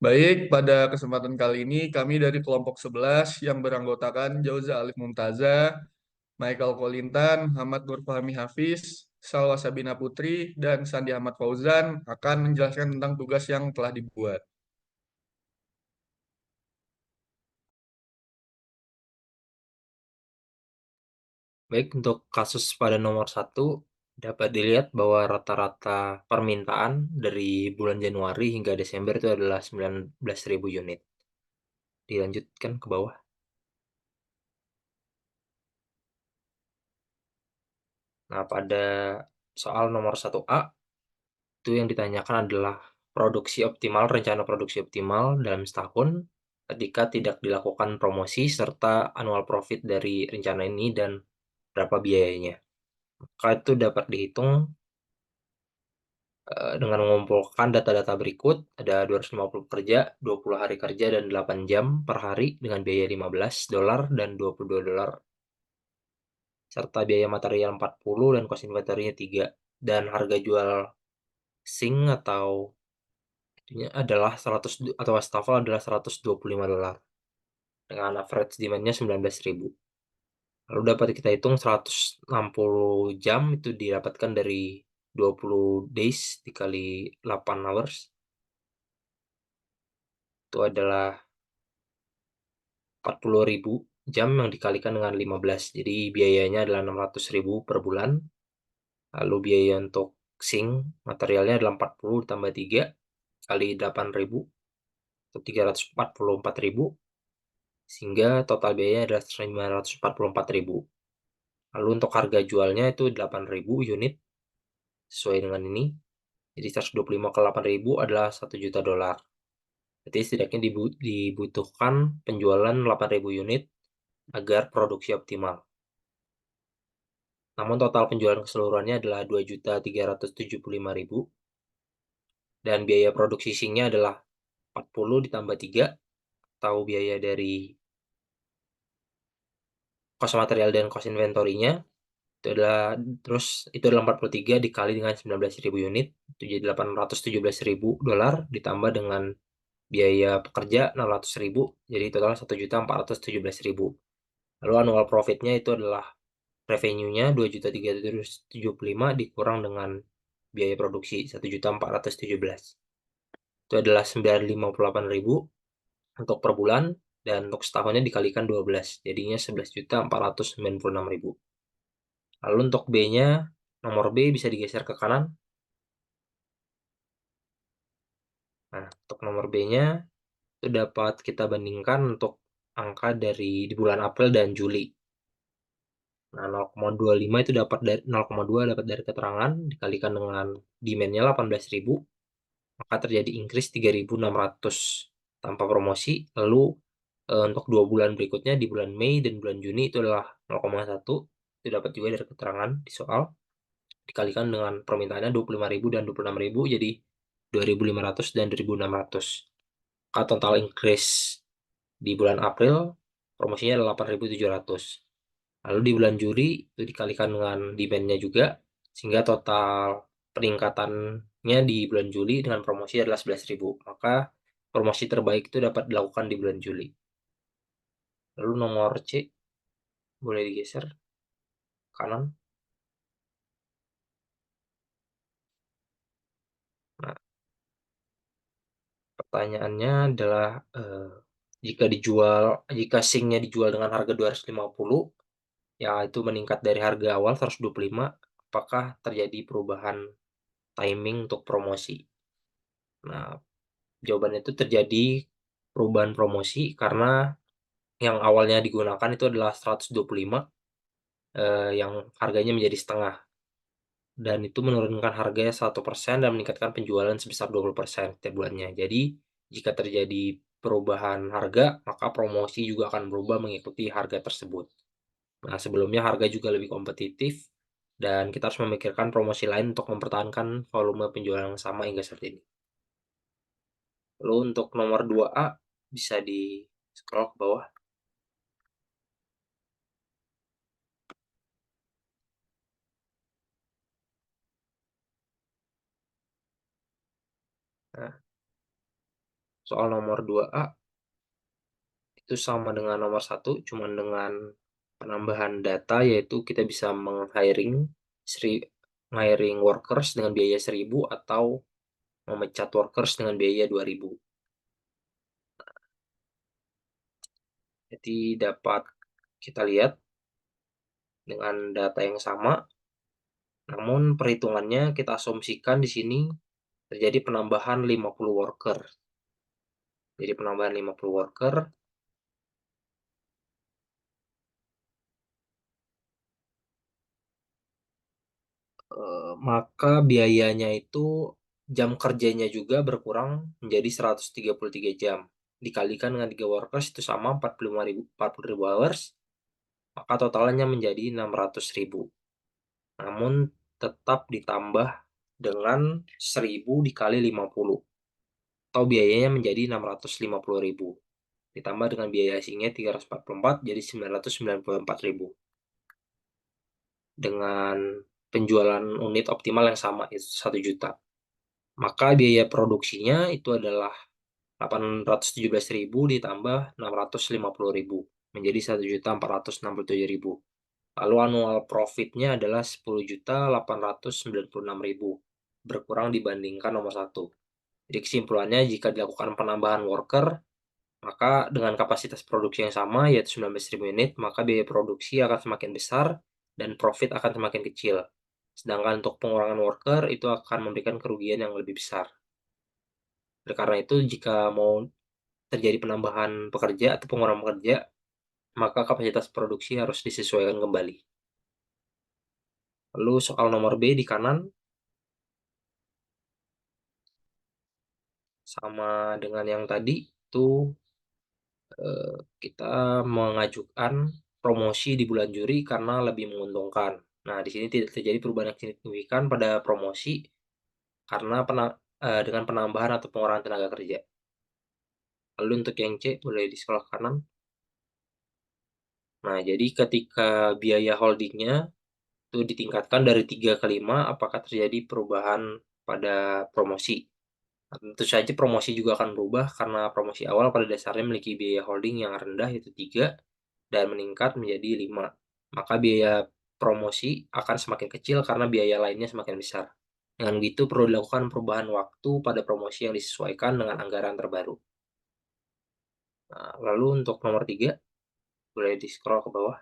Baik, pada kesempatan kali ini kami dari kelompok 11 yang beranggotakan Jauza Alif Mumtaza, Michael Kolintan, Muhammad Nur Fahmi Hafiz, Salwa Sabina Putri, dan Sandi Ahmad Fauzan akan menjelaskan tentang tugas yang telah dibuat. Baik, untuk kasus pada nomor satu, dapat dilihat bahwa rata-rata permintaan dari bulan Januari hingga Desember itu adalah 19.000 unit. Dilanjutkan ke bawah. Nah, pada soal nomor 1A, itu yang ditanyakan adalah rencana produksi optimal dalam setahun ketika tidak dilakukan promosi serta annual profit dari rencana ini dan berapa biayanya. Maka itu dapat dihitung dengan mengumpulkan data-data berikut, ada 250 pekerja, 20 hari kerja, dan 8 jam per hari dengan biaya $15 dan $22, serta biaya material 40 dan cost inventory-nya 3. Dan harga jual sink atau itunya adalah 100 atau wastafel adalah $125 dengan average demand-nya 19.000. Lalu dapat kita hitung 160 jam itu didapatkan dari 20 days dikali 8 hours. Itu adalah 40.000 jam yang dikalikan dengan 15. Jadi biayanya adalah 600.000 per bulan. Lalu biaya untuk sink materialnya adalah 40 ditambah 3 kali 8.000 atau 344.000. Sehingga total biayanya adalah 544.000. Lalu untuk harga jualnya itu 8.000 unit sesuai dengan ini. Jadi 125 ke 8.000 adalah $1 juta. Jadi setidaknya dibutuhkan penjualan 8.000 unit agar produksi optimal. Namun total penjualan keseluruhannya adalah 2.375.000 dan biaya produksi singnya adalah 40 ditambah 3 atau biaya dari cost material dan cost inventory-nya itu adalah itu adalah 43 dikali dengan 19.000 unit itu jadi $817.000 ditambah dengan biaya pekerja 600.000 jadi total 1.417.000. Lalu annual profit-nya itu adalah revenue-nya 2.375 dikurang dengan biaya produksi 1.417. Itu adalah 958.000 untuk per bulan dan untuk setahunnya dikalikan 12 jadinya 11.496.000. Lalu untuk B-nya, nomor B bisa digeser ke kanan. Nah, untuk nomor B-nya itu dapat kita bandingkan untuk angka dari di bulan April dan Juli. Nah, 0,25 itu dapat dari 0,2 dapat dari keterangan dikalikan dengan demand-nya 18.000, maka terjadi increase 3.600 tanpa promosi. Lalu untuk 2 bulan berikutnya di bulan Mei dan bulan Juni itu adalah 0,1 itu dapat juga dari keterangan di soal dikalikan dengan permintaannya 25.000 dan 26.000 jadi 2.500 dan 1.600. Maka total increase di bulan April promosinya adalah 8.700. Lalu di bulan Juli itu dikalikan dengan demand-nya juga sehingga total peningkatannya di bulan Juli dengan promosi adalah 11.000. Maka promosi terbaik itu dapat dilakukan di bulan Juli. Lalu nomor C boleh digeser kanan. Nah, pertanyaannya adalah jika SINK-nya dijual dengan harga 250, ya itu meningkat dari harga awal 125, apakah terjadi perubahan timing untuk promosi? Nah, jawabannya itu terjadi perubahan promosi karena yang awalnya digunakan itu adalah 125, yang harganya menjadi setengah. Dan itu menurunkan harganya 1% dan meningkatkan penjualan sebesar 20% setiap bulannya. Jadi, jika terjadi perubahan harga, maka promosi juga akan berubah mengikuti harga tersebut. Nah, sebelumnya harga juga lebih kompetitif dan kita harus memikirkan promosi lain untuk mempertahankan volume penjualan yang sama hingga saat ini. Lalu untuk nomor 2A bisa di scroll ke bawah. Nah, soal nomor 2A itu sama dengan nomor 1, cuman dengan penambahan data, yaitu kita bisa hiring workers dengan biaya 1.000 atau memecat workers dengan biaya 2.000. Jadi dapat kita lihat dengan data yang sama, namun perhitungannya kita asumsikan di sini terjadi penambahan 50 worker. Jadi penambahan 50 worker, maka biayanya itu jam kerjanya juga berkurang menjadi 133 jam. Dikalikan dengan 3 workers itu sama 40.000 hours, maka totalnya menjadi 600.000. Namun tetap ditambah dengan 1.000 dikali 50, atau biayanya menjadi 650.000. Ditambah dengan biaya asingnya 344, jadi 994.000. Dengan penjualan unit optimal yang sama, itu 1 juta. Maka biaya produksinya itu adalah 817.000 ditambah 650.000, menjadi 1.467.000. Lalu annual profitnya adalah 10.896.000, berkurang dibandingkan nomor 1. Jadi kesimpulannya, jika dilakukan penambahan worker, maka dengan kapasitas produksi yang sama, yaitu 19.000 unit, maka biaya produksi akan semakin besar dan profit akan semakin kecil. Sedangkan untuk pengurangan worker, itu akan memberikan kerugian yang lebih besar. Oleh karena itu, jika mau terjadi penambahan pekerja atau pengurangan pekerja, maka kapasitas produksi harus disesuaikan kembali. Lalu soal nomor B di kanan, sama dengan yang tadi, itu kita mengajukan promosi di bulan Juli karena lebih menguntungkan. Nah, di sini tidak terjadi perubahan yang signifikan pada promosi karena dengan penambahan atau pengurangan tenaga kerja. Lalu untuk yang C, boleh di sebelah kanan. Nah, jadi ketika biaya holdingnya itu ditingkatkan dari 3 ke 5, apakah terjadi perubahan pada promosi? Nah, tentu saja promosi juga akan berubah karena promosi awal pada dasarnya memiliki biaya holding yang rendah, yaitu 3, dan meningkat menjadi 5. Maka biaya promosi akan semakin kecil karena biaya lainnya semakin besar. Dengan begitu perlu dilakukan perubahan waktu pada promosi yang disesuaikan dengan anggaran terbaru. Nah, lalu untuk nomor 3, boleh di-scroll ke bawah.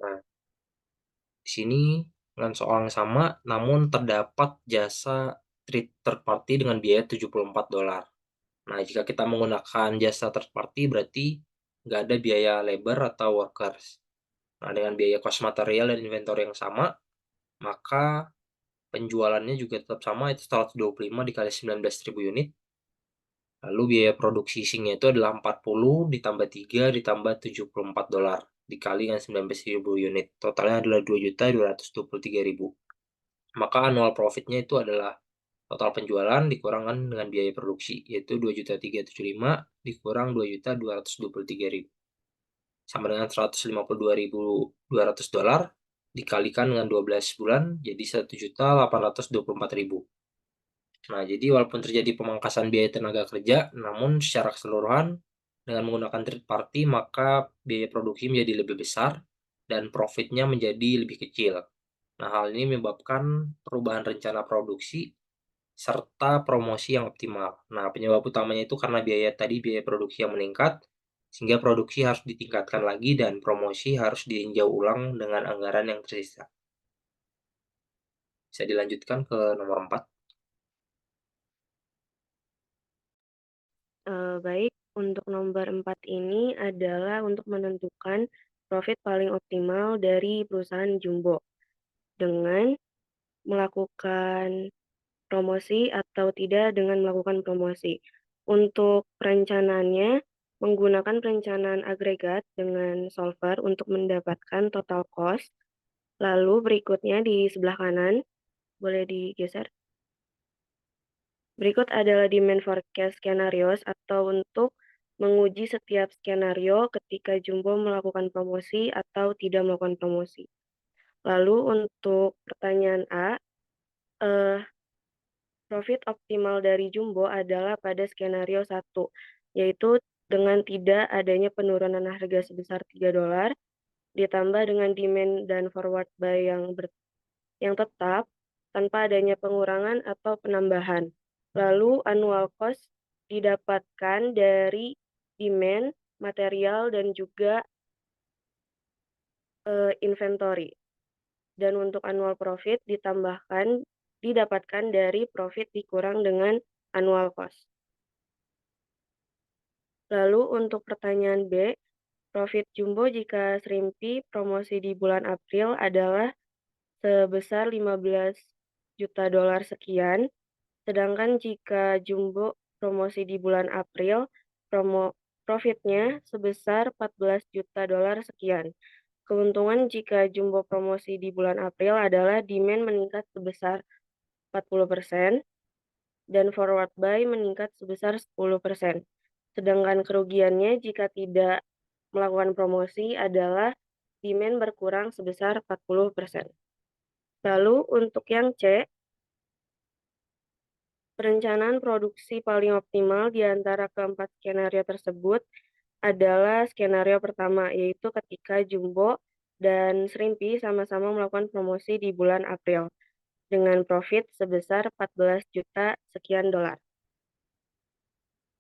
Nah, di sini dengan soal yang sama, namun terdapat jasa third party dengan biaya $74. Nah, jika kita menggunakan jasa third party, berarti nggak ada biaya labor atau workers. Nah, dengan biaya cost material dan inventory yang sama, maka penjualannya juga tetap sama, itu 125 dikali 19.000 unit. Lalu biaya produksi isinya itu adalah 40 ditambah 3 ditambah $74 dikali dengan 19.000 unit. Totalnya adalah 2.223.000. Maka annual profitnya itu adalah total penjualan dikurangkan dengan biaya produksi, yaitu 2.375 dikurang 2.223.000. Sama dengan $152.200 dikalikan dengan 12 bulan, jadi 1.824.000. Nah, jadi walaupun terjadi pemangkasan biaya tenaga kerja, namun secara keseluruhan dengan menggunakan third party, maka biaya produksi menjadi lebih besar dan profitnya menjadi lebih kecil. Nah, hal ini menyebabkan perubahan rencana produksi serta promosi yang optimal. Nah, penyebab utamanya itu karena biaya produksi yang meningkat, sehingga produksi harus ditingkatkan lagi dan promosi harus ditinjau ulang dengan anggaran yang tersisa. Bisa dilanjutkan ke nomor 4. Baik, untuk nomor 4 ini adalah untuk menentukan profit paling optimal dari perusahaan Jumbo dengan melakukan promosi atau tidak dengan melakukan promosi. Untuk perencanaannya, menggunakan perencanaan agregat dengan solver untuk mendapatkan total cost. Lalu berikutnya di sebelah kanan, boleh digeser. Berikut adalah demand forecast scenarios atau untuk menguji setiap skenario ketika Jumbo melakukan promosi atau tidak melakukan promosi. Lalu untuk pertanyaan A, profit optimal dari Jumbo adalah pada skenario 1, yaitu dengan tidak adanya penurunan harga sebesar $3, ditambah dengan demand dan forward buy yang tetap, tanpa adanya pengurangan atau penambahan. Lalu annual cost didapatkan dari demand, material, dan juga inventory. Dan untuk annual profit didapatkan dari profit dikurang dengan annual cost. Lalu untuk pertanyaan B, profit Jumbo jika Shrimpy promosi di bulan April adalah sebesar $15 juta sekian, sedangkan jika Jumbo promosi di bulan April, profitnya sebesar $14 juta sekian. Keuntungan jika Jumbo promosi di bulan April adalah demand meningkat sebesar 40% dan forward buy meningkat sebesar 10%. Sedangkan kerugiannya jika tidak melakukan promosi adalah demand berkurang sebesar 40%. Lalu untuk yang C, perencanaan produksi paling optimal di antara keempat skenario tersebut adalah skenario pertama, yaitu ketika Jumbo dan Shrimpy sama-sama melakukan promosi di bulan April dengan profit sebesar $14 juta sekian.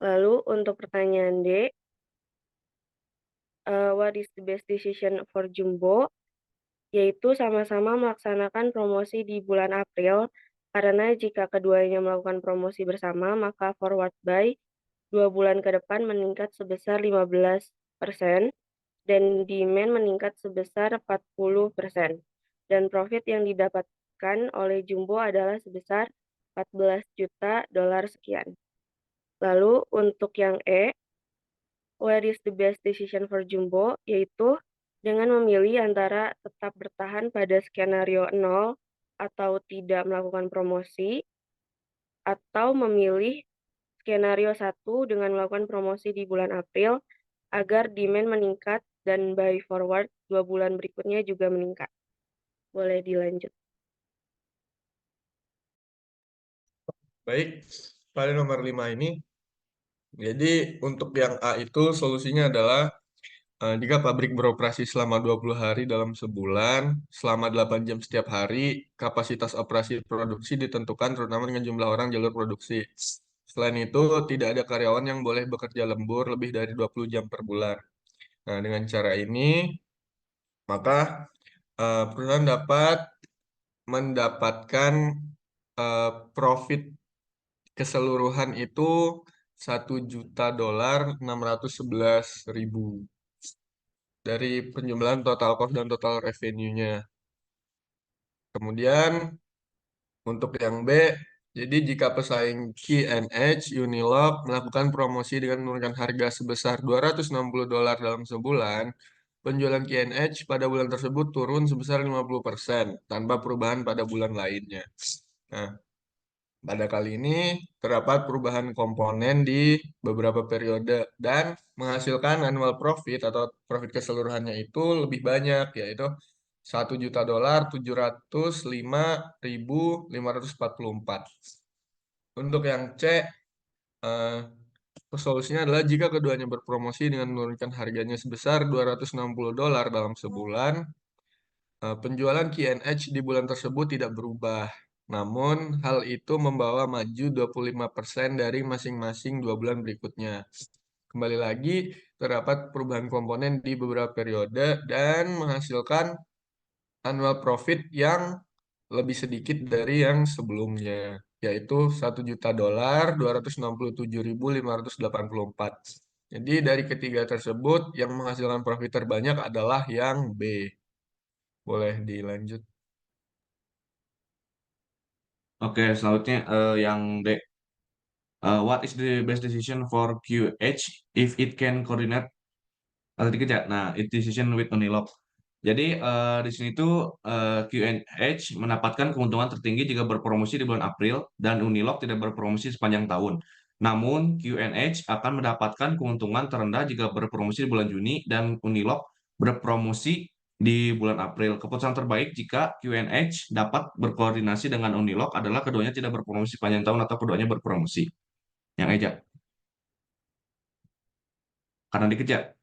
Lalu untuk pertanyaan D, what is the best decision for Jumbo? Yaitu sama-sama melaksanakan promosi di bulan April, karena jika keduanya melakukan promosi bersama, maka forward buy 2 bulan ke depan meningkat sebesar 15% dan demand meningkat sebesar 40%. Dan profit yang didapatkan oleh Jumbo adalah sebesar $14 juta sekian. Lalu untuk yang E, where is the best decision for Jumbo? Yaitu dengan memilih antara tetap bertahan pada skenario 0 atau tidak melakukan promosi, atau memilih skenario 1 dengan melakukan promosi di bulan April agar demand meningkat dan buy forward 2 bulan berikutnya juga meningkat. Boleh dilanjut. Baik, pada nomor 5 ini, jadi untuk yang A itu solusinya adalah jika pabrik beroperasi selama 20 hari dalam sebulan, selama 8 jam setiap hari, kapasitas operasi produksi ditentukan terutama dengan jumlah orang jalur produksi. Selain itu, tidak ada karyawan yang boleh bekerja lembur lebih dari 20 jam per bulan. Nah, dengan cara ini, maka perusahaan dapat mendapatkan profit keseluruhan itu $1.611.000 dari penjumlahan total cost dan total revenue-nya. Kemudian untuk yang B, jadi jika pesaing Q&H Unilock melakukan promosi dengan menurunkan harga sebesar $260 dalam sebulan, penjualan Q&H pada bulan tersebut turun sebesar 50% tanpa perubahan pada bulan lainnya. Nah, pada kali ini terdapat perubahan komponen di beberapa periode dan menghasilkan annual profit atau profit keseluruhannya itu lebih banyak, yaitu $1.705.544. Untuk yang C, solusinya adalah jika keduanya berpromosi dengan menurunkan harganya sebesar $260 dalam sebulan, penjualan Q&H di bulan tersebut tidak berubah. Namun, hal itu membawa maju 25% dari masing-masing 2 bulan berikutnya. Kembali lagi, terdapat perubahan komponen di beberapa periode dan menghasilkan annual profit yang lebih sedikit dari yang sebelumnya, yaitu $1.267.584. Jadi dari ketiga tersebut, yang menghasilkan profit terbanyak adalah yang B. Boleh dilanjut. Oke, selanjutnya yang D. What is the best decision for QH if it can coordinate? Dikit ya. Nah, it decision with Unilock. Jadi di sini tuh QH mendapatkan keuntungan tertinggi jika berpromosi di bulan April dan Unilock tidak berpromosi sepanjang tahun. Namun QH akan mendapatkan keuntungan terendah jika berpromosi di bulan Juni dan Unilock berpromosi di bulan April. Keputusan terbaik jika QNH dapat berkoordinasi dengan Unilog adalah keduanya tidak berpromosi sepanjang tahun atau keduanya berpromosi. Yang Eja. Karena dikejar.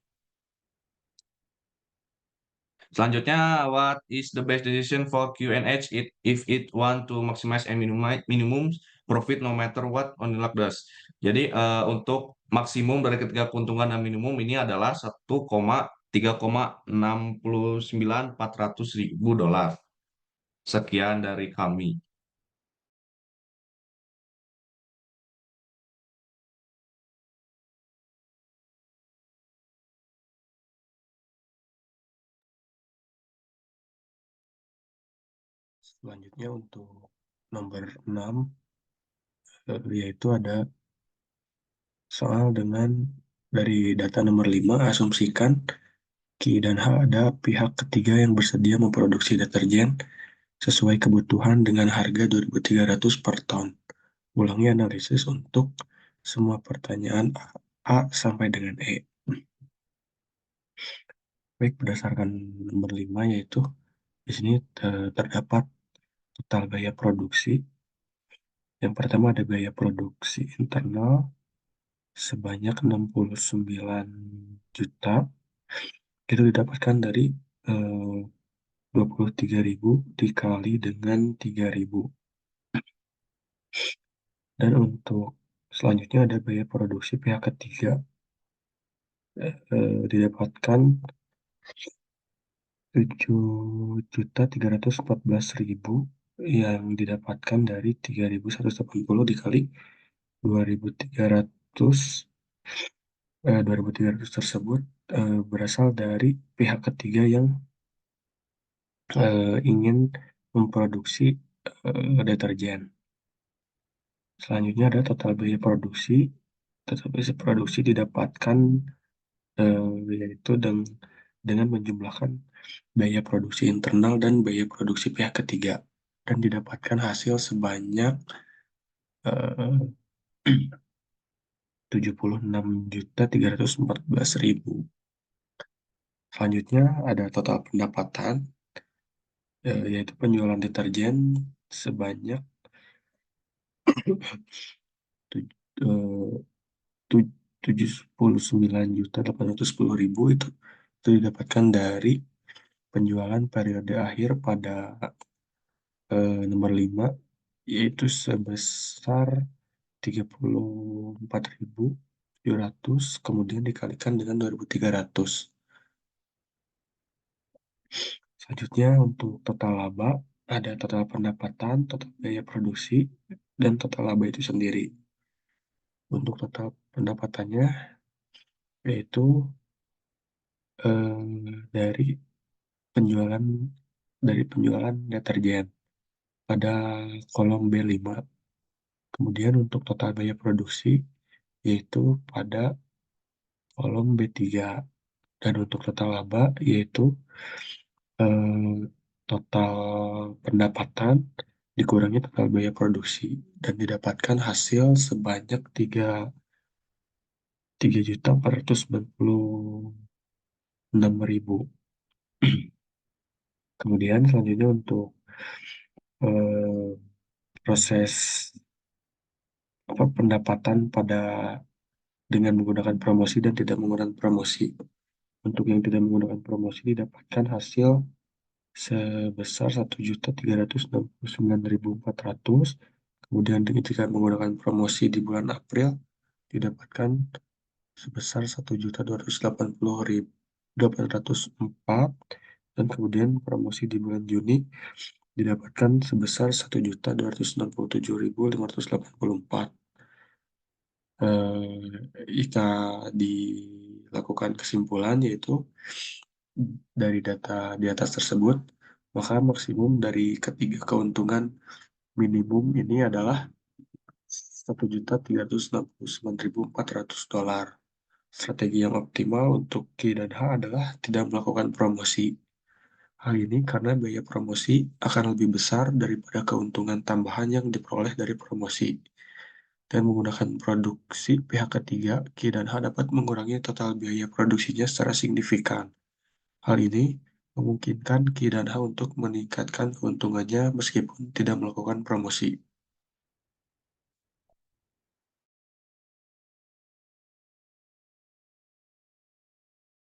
Selanjutnya, what is the best decision for QNH if it want to maximize and minimum profit no matter what Unilog does? Jadi untuk maksimum dari ketiga keuntungan dan minimum ini adalah 1,3,69400.000 dolar. Sekian dari kami. Selanjutnya untuk nomor 6, yaitu ada soal dengan dari data nomor 5, asumsikan Q dan H ada pihak ketiga yang bersedia memproduksi deterjen sesuai kebutuhan dengan harga 2.300 per ton. Ulangi analisis untuk semua pertanyaan A sampai dengan E. Baik, berdasarkan nomor 5 yaitu di sini terdapat total biaya produksi. Yang pertama ada biaya produksi internal sebanyak 69 juta. Itu didapatkan dari 23.000 dikali dengan 3.000. Dan untuk selanjutnya ada biaya produksi pihak ketiga didapatkan 7.314.000 yang didapatkan dari 3.180 dikali 2.300. 2.300 tersebut berasal dari pihak ketiga yang ingin memproduksi deterjen. Selanjutnya ada total biaya produksi. Total biaya produksi didapatkan yaitu dengan menjumlahkan biaya produksi internal dan biaya produksi pihak ketiga, dan didapatkan hasil sebanyak 76.314.000. Selanjutnya ada total pendapatan, yaitu penjualan deterjen sebanyak 79.810.000 itu didapatkan dari penjualan periode akhir pada nomor 5, yaitu sebesar 34.700 kemudian dikalikan dengan 2.300. Selanjutnya untuk total laba ada total pendapatan, total biaya produksi, dan total laba itu sendiri. Untuk total pendapatannya yaitu dari penjualan deterjen pada kolom B5. Kemudian untuk total biaya produksi yaitu pada kolom B3. Dan untuk total laba yaitu total pendapatan dikurangi total biaya produksi dan didapatkan hasil sebanyak 3.496.000. Kemudian selanjutnya untuk proses pendapatan dengan menggunakan promosi dan tidak menggunakan promosi. Untuk yang tidak menggunakan promosi didapatkan hasil sebesar 1.369.400. Kemudian jika menggunakan promosi di bulan April didapatkan sebesar 1.280.804, dan kemudian promosi di bulan Juni didapatkan sebesar 1.267.584. Jika dilakukan kesimpulan yaitu dari data di atas tersebut, maka maksimum dari ketiga keuntungan minimum ini adalah 1.369.400 dolar. Strategi yang optimal untuk Q dan H adalah tidak melakukan promosi. Hal ini karena biaya promosi akan lebih besar daripada keuntungan tambahan yang diperoleh dari promosi. Dan menggunakan produksi pihak ketiga, Q dan H dapat mengurangi total biaya produksinya secara signifikan. Hal ini memungkinkan Ki dan H untuk meningkatkan keuntungannya meskipun tidak melakukan promosi.